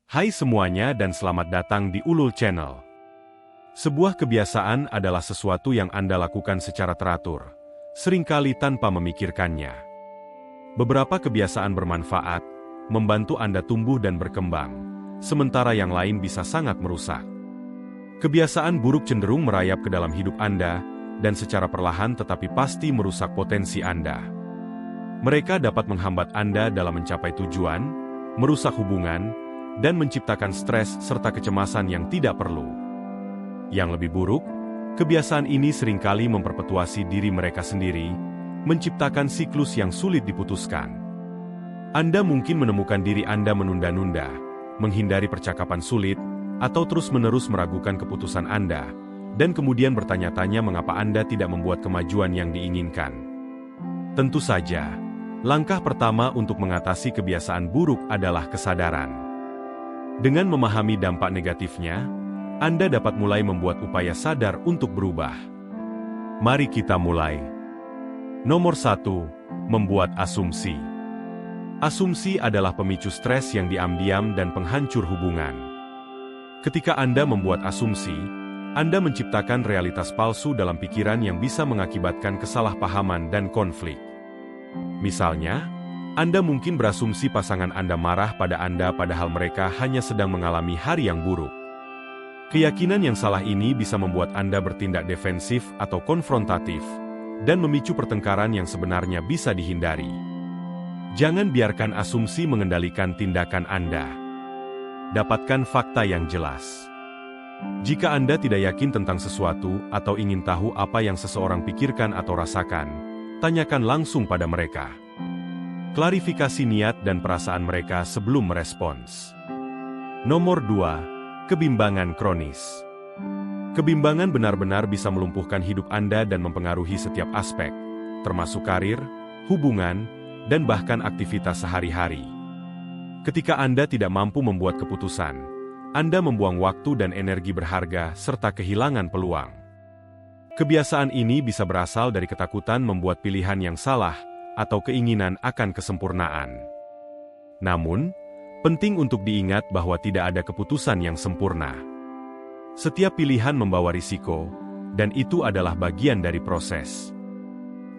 Hai semuanya dan selamat datang di Ulul Channel. Sebuah kebiasaan adalah sesuatu yang Anda lakukan secara teratur, seringkali tanpa memikirkannya. Beberapa kebiasaan bermanfaat, membantu Anda tumbuh dan berkembang, sementara yang lain bisa sangat merusak. Kebiasaan buruk cenderung merayap ke dalam hidup Anda, dan secara perlahan tetapi pasti merusak potensi Anda. Mereka dapat menghambat Anda dalam mencapai tujuan, merusak hubungan, dan menciptakan stres serta kecemasan yang tidak perlu. Yang lebih buruk, kebiasaan ini seringkali memperpetuasi diri mereka sendiri, menciptakan siklus yang sulit diputuskan. Anda mungkin menemukan diri Anda menunda-nunda, menghindari percakapan sulit, atau terus-menerus meragukan keputusan Anda, dan kemudian bertanya-tanya mengapa Anda tidak membuat kemajuan yang diinginkan. Tentu saja, langkah pertama untuk mengatasi kebiasaan buruk adalah kesadaran. Dengan memahami dampak negatifnya, Anda dapat mulai membuat upaya sadar untuk berubah. Mari kita mulai. Nomor 1. Membuat asumsi. Asumsi adalah pemicu stres yang diam-diam dan penghancur hubungan. Ketika Anda membuat asumsi, Anda menciptakan realitas palsu dalam pikiran yang bisa mengakibatkan kesalahpahaman dan konflik. Misalnya, Anda mungkin berasumsi pasangan Anda marah pada Anda padahal mereka hanya sedang mengalami hari yang buruk. Keyakinan yang salah ini bisa membuat Anda bertindak defensif atau konfrontatif, dan memicu pertengkaran yang sebenarnya bisa dihindari. Jangan biarkan asumsi mengendalikan tindakan Anda. Dapatkan fakta yang jelas. Jika Anda tidak yakin tentang sesuatu atau ingin tahu apa yang seseorang pikirkan atau rasakan, tanyakan langsung pada mereka. Klarifikasi niat dan perasaan mereka sebelum merespons. Nomor 2. Kebimbangan kronis. Kebimbangan benar-benar bisa melumpuhkan hidup Anda dan mempengaruhi setiap aspek, termasuk karir, hubungan, dan bahkan aktivitas sehari-hari. Ketika Anda tidak mampu membuat keputusan, Anda membuang waktu dan energi berharga serta kehilangan peluang. Kebiasaan ini bisa berasal dari ketakutan membuat pilihan yang salah atau keinginan akan kesempurnaan. Namun, penting untuk diingat bahwa tidak ada keputusan yang sempurna. Setiap pilihan membawa risiko, dan itu adalah bagian dari proses.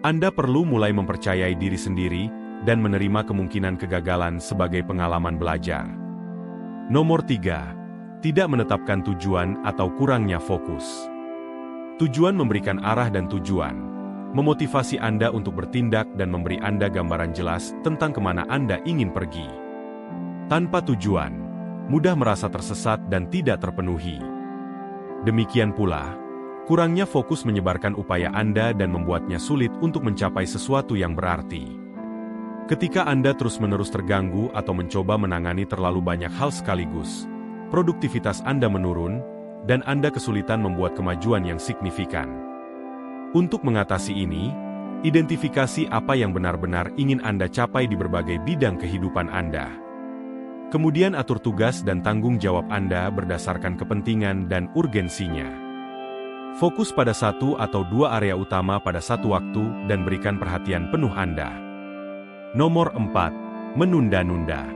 Anda perlu mulai mempercayai diri sendiri dan menerima kemungkinan kegagalan sebagai pengalaman belajar. Nomor 3. Tidak menetapkan tujuan atau kurangnya fokus. Tujuan memberikan arah dan tujuan, memotivasi Anda untuk bertindak dan memberi Anda gambaran jelas tentang kemana Anda ingin pergi. Tanpa tujuan, mudah merasa tersesat dan tidak terpenuhi. Demikian pula, kurangnya fokus menyebarkan upaya Anda dan membuatnya sulit untuk mencapai sesuatu yang berarti. Ketika Anda terus-menerus terganggu atau mencoba menangani terlalu banyak hal sekaligus, produktivitas Anda menurun, dan Anda kesulitan membuat kemajuan yang signifikan. Untuk mengatasi ini, identifikasi apa yang benar-benar ingin Anda capai di berbagai bidang kehidupan Anda. Kemudian atur tugas dan tanggung jawab Anda berdasarkan kepentingan dan urgensinya. Fokus pada satu atau dua area utama pada satu waktu dan berikan perhatian penuh Anda. Nomor 4. Menunda-nunda.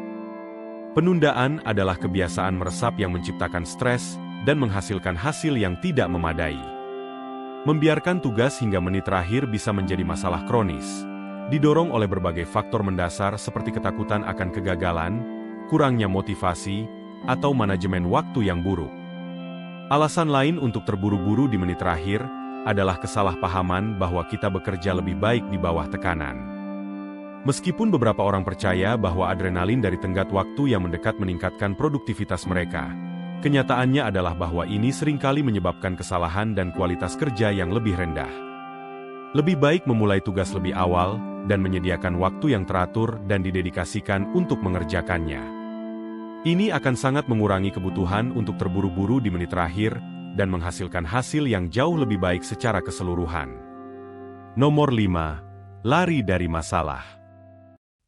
Penundaan adalah kebiasaan meresap yang menciptakan stres dan menghasilkan hasil yang tidak memadai. Membiarkan tugas hingga menit terakhir bisa menjadi masalah kronis, didorong oleh berbagai faktor mendasar seperti ketakutan akan kegagalan, kurangnya motivasi, atau manajemen waktu yang buruk. Alasan lain untuk terburu-buru di menit terakhir adalah kesalahpahaman bahwa kita bekerja lebih baik di bawah tekanan. Meskipun beberapa orang percaya bahwa adrenalin dari tenggat waktu yang mendekat meningkatkan produktivitas mereka, kenyataannya adalah bahwa ini seringkali menyebabkan kesalahan dan kualitas kerja yang lebih rendah. Lebih baik memulai tugas lebih awal dan menyediakan waktu yang teratur dan didedikasikan untuk mengerjakannya. Ini akan sangat mengurangi kebutuhan untuk terburu-buru di menit terakhir dan menghasilkan hasil yang jauh lebih baik secara keseluruhan. Nomor 5. Lari dari masalah.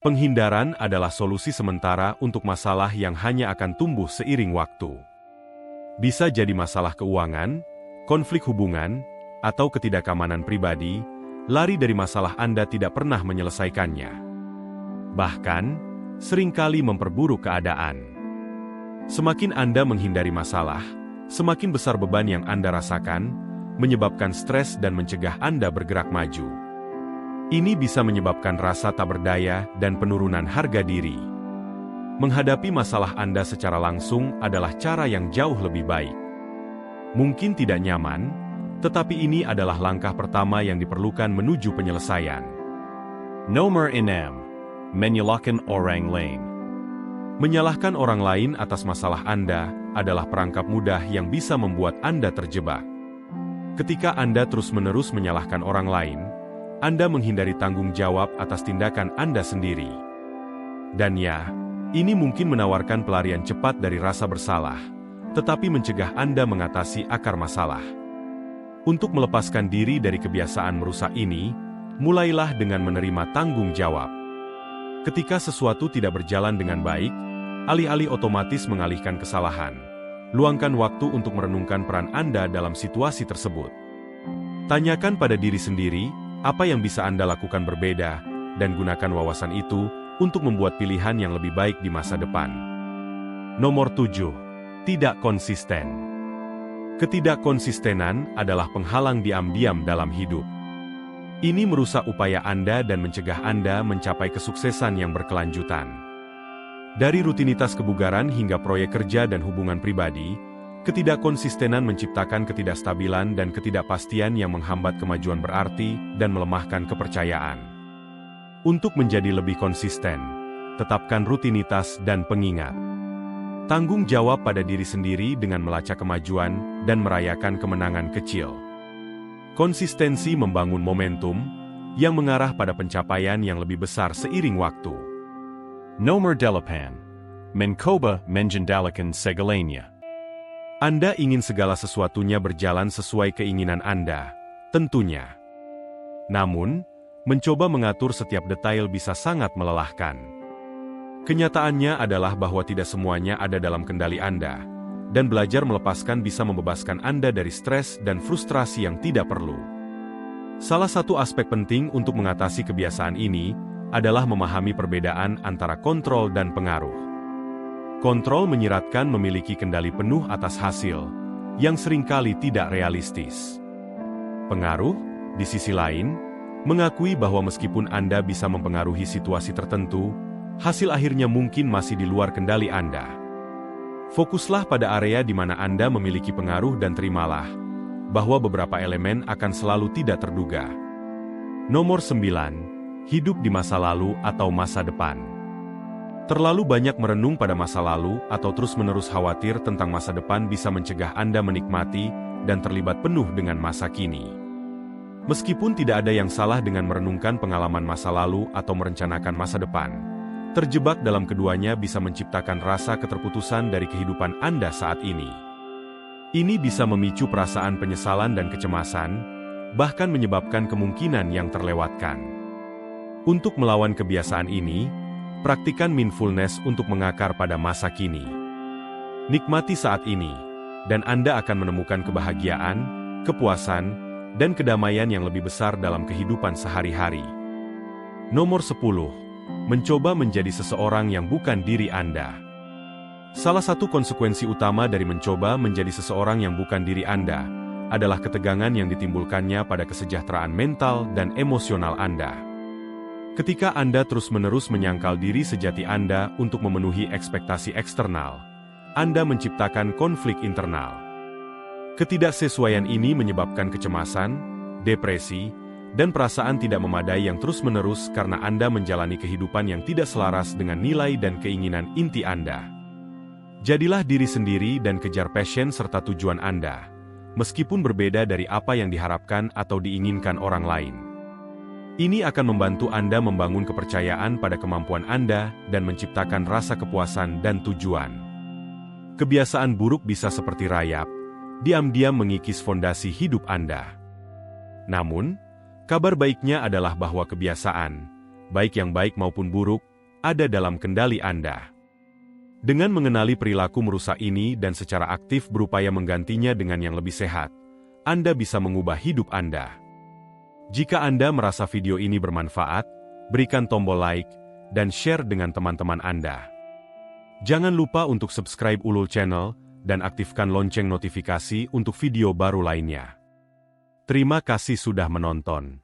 Penghindaran adalah solusi sementara untuk masalah yang hanya akan tumbuh seiring waktu. Bisa jadi masalah keuangan, konflik hubungan, atau ketidakamanan pribadi. Lari dari masalah Anda tidak pernah menyelesaikannya. Bahkan, seringkali memperburuk keadaan. Semakin Anda menghindari masalah, semakin besar beban yang Anda rasakan, menyebabkan stres dan mencegah Anda bergerak maju. Ini bisa menyebabkan rasa tak berdaya dan penurunan harga diri. Menghadapi masalah Anda secara langsung adalah cara yang jauh lebih baik. Mungkin tidak nyaman, tetapi ini adalah langkah pertama yang diperlukan menuju penyelesaian. Nomor 6. Menyalahkan orang lain. Menyalahkan orang lain atas masalah Anda adalah perangkap mudah yang bisa membuat Anda terjebak. Ketika Anda terus-menerus menyalahkan orang lain, Anda menghindari tanggung jawab atas tindakan Anda sendiri. Dan ya, ini mungkin menawarkan pelarian cepat dari rasa bersalah, tetapi mencegah Anda mengatasi akar masalah. Untuk melepaskan diri dari kebiasaan merusak ini, mulailah dengan menerima tanggung jawab. Ketika sesuatu tidak berjalan dengan baik, alih-alih otomatis mengalihkan kesalahan, luangkan waktu untuk merenungkan peran Anda dalam situasi tersebut. Tanyakan pada diri sendiri, apa yang bisa Anda lakukan berbeda, dan gunakan wawasan itu untuk membuat pilihan yang lebih baik di masa depan. Nomor 7. Tidak konsisten. Ketidakkonsistenan adalah penghalang diam-diam dalam hidup. Ini merusak upaya Anda dan mencegah Anda mencapai kesuksesan yang berkelanjutan. Dari rutinitas kebugaran hingga proyek kerja dan hubungan pribadi, ketidakkonsistenan menciptakan ketidakstabilan dan ketidakpastian yang menghambat kemajuan berarti dan melemahkan kepercayaan. Untuk menjadi lebih konsisten, tetapkan rutinitas dan pengingat. Tanggung jawab pada diri sendiri dengan melacak kemajuan dan merayakan kemenangan kecil. Konsistensi membangun momentum yang mengarah pada pencapaian yang lebih besar seiring waktu. Nomor 8. Mencoba mengendalikan segalanya. Anda ingin segala sesuatunya berjalan sesuai keinginan Anda, tentunya. Namun, mencoba mengatur setiap detail bisa sangat melelahkan. Kenyataannya adalah bahwa tidak semuanya ada dalam kendali Anda, dan belajar melepaskan bisa membebaskan Anda dari stres dan frustrasi yang tidak perlu. Salah satu aspek penting untuk mengatasi kebiasaan ini adalah memahami perbedaan antara kontrol dan pengaruh. Kontrol menyiratkan memiliki kendali penuh atas hasil, yang seringkali tidak realistis. Pengaruh, di sisi lain, mengakui bahwa meskipun Anda bisa mempengaruhi situasi tertentu, hasil akhirnya mungkin masih di luar kendali Anda. Fokuslah pada area di mana Anda memiliki pengaruh dan terimalah bahwa beberapa elemen akan selalu tidak terduga. Nomor 9. Hidup di masa lalu atau masa depan. Terlalu banyak merenung pada masa lalu atau terus-menerus khawatir tentang masa depan bisa mencegah Anda menikmati dan terlibat penuh dengan masa kini. Meskipun tidak ada yang salah dengan merenungkan pengalaman masa lalu atau merencanakan masa depan, terjebak dalam keduanya bisa menciptakan rasa keterputusan dari kehidupan Anda saat ini. Ini bisa memicu perasaan penyesalan dan kecemasan, bahkan menyebabkan kemungkinan yang terlewatkan. Untuk melawan kebiasaan ini, praktikan mindfulness untuk mengakar pada masa kini. Nikmati saat ini, dan Anda akan menemukan kebahagiaan, kepuasan, dan kedamaian yang lebih besar dalam kehidupan sehari-hari. Nomor 10. Mencoba menjadi seseorang yang bukan diri Anda. Salah satu konsekuensi utama dari mencoba menjadi seseorang yang bukan diri Anda adalah ketegangan yang ditimbulkannya pada kesejahteraan mental dan emosional Anda. Ketika Anda terus-menerus menyangkal diri sejati Anda untuk memenuhi ekspektasi eksternal, Anda menciptakan konflik internal. Ketidaksesuaian ini menyebabkan kecemasan, depresi, dan perasaan tidak memadai yang terus-menerus karena Anda menjalani kehidupan yang tidak selaras dengan nilai dan keinginan inti Anda. Jadilah diri sendiri dan kejar passion serta tujuan Anda, meskipun berbeda dari apa yang diharapkan atau diinginkan orang lain. Ini akan membantu Anda membangun kepercayaan pada kemampuan Anda dan menciptakan rasa kepuasan dan tujuan. Kebiasaan buruk bisa seperti rayap, diam-diam mengikis fondasi hidup Anda. Namun, kabar baiknya adalah bahwa kebiasaan, baik yang baik maupun buruk, ada dalam kendali Anda. Dengan mengenali perilaku merusak ini dan secara aktif berupaya menggantinya dengan yang lebih sehat, Anda bisa mengubah hidup Anda. Jika Anda merasa video ini bermanfaat, berikan tombol like dan share dengan teman-teman Anda. Jangan lupa untuk subscribe Ulul Channel dan aktifkan lonceng notifikasi untuk video baru lainnya. Terima kasih sudah menonton.